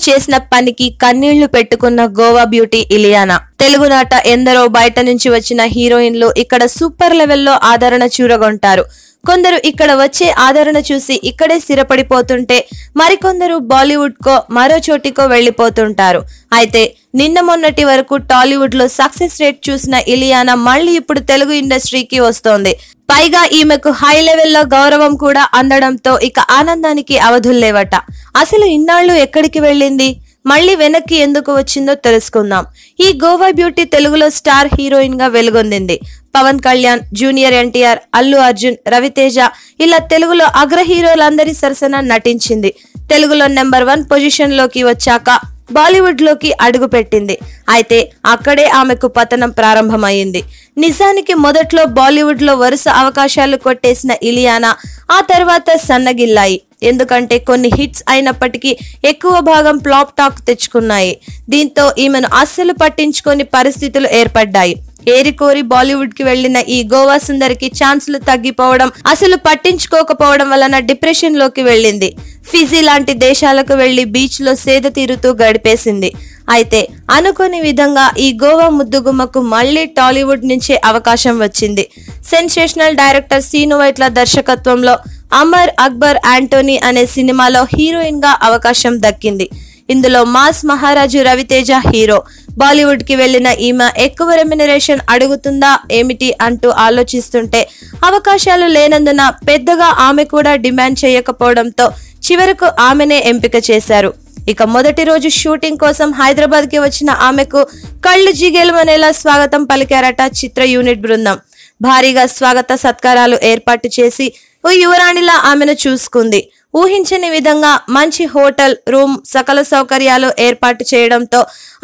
చేసిన పనికి కన్నీళ్లు పెట్టుకున్న గోవా బ్యూటీ ఇలియానా. తెలుగునాట ఎందరో బయట నుంచి వచ్చిన హీరోయిన్లు ఇక్కడ సూపర్ లెవెల్లో ఆదరణ చూరగొంటారు. కొందరు ఇక్కడ వచ్చే ఆదరణ చూసి ఇక్కడే స్థిరపడిపోతుంటే మరికొందరు బాలీవుడ్ కో మరో చోటికో వెళ్లిపోతుంటారు. అయితే నిన్న మొన్నటి వరకు టాలీవుడ్ లో సక్సెస్ రేట్ చూసిన ఇలియానా మళ్ళీ ఇప్పుడు తెలుగు ఇండస్ట్రీకి వస్తోంది. పైగా ఈమెకు హై లెవెల్లో గౌరవం కూడా అందడంతో ఇక ఆనందానికి అవధుల్లేవట. అసలు ఇన్నాళ్లు ఎక్కడికి వెళ్ళింది, మళ్ళీ వెనక్కి ఎందుకు వచ్చిందో తెలుసుకుందాం. ఈ గోవా బ్యూటీ తెలుగులో స్టార్ హీరోయిన్ గా వెలుగొందింది. పవన్ కళ్యాణ్, జూనియర్ ఎన్టీఆర్, అల్లు అర్జున్, రవితేజ ఇలా తెలుగులో అగ్ర హీరోలందరి సరసన నటించింది. తెలుగులో నెంబర్ 1 పొజిషన్ లోకి వచ్చాక బాలీవుడ్ లోకి అడుగు పెట్టింది. అయితే అక్కడే ఆమెకు పతనం ప్రారంభమైంది. నిజానికి మొదట్లో బాలీవుడ్ లో వరుస అవకాశాలు కొట్టేసిన ఇలియానా ఆ తర్వాత సన్నగిల్లాయి. ఎందుకంటే కొన్ని హిట్స్ అయినప్పటికీ ఎక్కువ భాగం ఫ్లాప్ టాక్ తెచ్చుకున్నాయి. దీంతో ఈమెను అస్సలు పట్టించుకొని పరిస్థితులు ఏర్పడ్డాయి. ఏరికోరి బాలీవుడ్ కి వెళ్లిన ఈ గోవా సుందరికి ఛాన్సులు తగ్గిపోవడం, అసలు పట్టించుకోకపోవడం వలన డిప్రెషన్ లోకి వెళ్ళింది. ఫిజీ లాంటి దేశాలకు వెళ్లి బీచ్ లో సేద తీరుతూ గడిపేసింది. అయితే అనుకోని విధంగా ఈ గోవా ముద్దుగుమ్మకు మళ్లీ టాలీవుడ్ నుంచే అవకాశం వచ్చింది. సెన్సేషనల్ డైరెక్టర్ సీను వైట్ల దర్శకత్వంలో అమర్ అక్బర్ యాంటోనీ అనే సినిమాలో హీరోయిన్ గా అవకాశం దక్కింది. ఇందులో మాస్ మహారాజు రవితేజ హీరో. బాలీవుడ్ కి వెళ్లిన ఈమె ఎక్కువ రెమ్యునరేషన్ అడుగుతుందా ఏమిటి అంటూ ఆలోచిస్తుంటే అవకాశాలు లేనందున పెద్దగా ఆమె కూడా డిమాండ్ చేయకపోవడంతో చివరకు ఆమెనే ఎంపిక చేశారు. ఇక మొదటి రోజు షూటింగ్ కోసం హైదరాబాద్ కి వచ్చిన ఆమెకు కళ్ళు జిగేలమనేలా స్వాగతం పలికారట చిత్ర యూనిట్ బృందం. భారీగా స్వాగత సత్కారాలు ఏర్పాటు చేసి ఓ యువరాణిలా ఆమెను చూసుకుంది. ఊహించని విధంగా మంచి హోటల్ రూమ్, సకల సౌకర్యాలు ఏర్పాటు చేయడంతో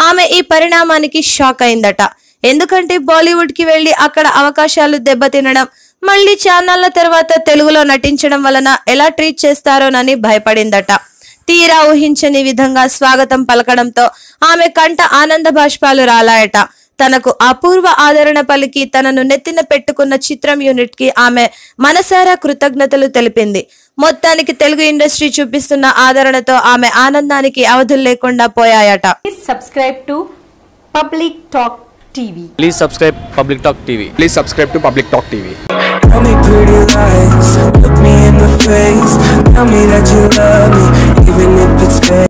ఆమె ఈ పరిణామానికి షాక్ అయిందట. ఎందుకంటే బాలీవుడ్ కి వెళ్లి అక్కడ అవకాశాలు దెబ్బతినడం, మళ్లీ చాన్నాళ్ల తర్వాత తెలుగులో నటించడం వలన ఎలా ట్రీట్ చేస్తారోనని భయపడిందట. తీరా ఊహించని విధంగా స్వాగతం పలకడంతో ఆమె కంట ఆనంద బాష్పాలు రాలాయట. తనకు అపూర్వ ఆదరణ పలికి తనను నెత్తిన పెట్టుకున్న చిత్రం యూనిట్ కి ఆమె మనసారా కృతజ్ఞతలు తెలిపింది. మొత్తానికి తెలుగు ఇండస్ట్రీ చూపిస్తున్న ఆదరణతో ఆమె ఆనందానికి అవధులు లేకుండా పోయాయట. Subscribe to Public Talk TV. Please subscribe Public Talk TV. Please subscribe to Public Talk TV. Tell me pretty lies, look me in the face, tell me that you love me, even if it's fake.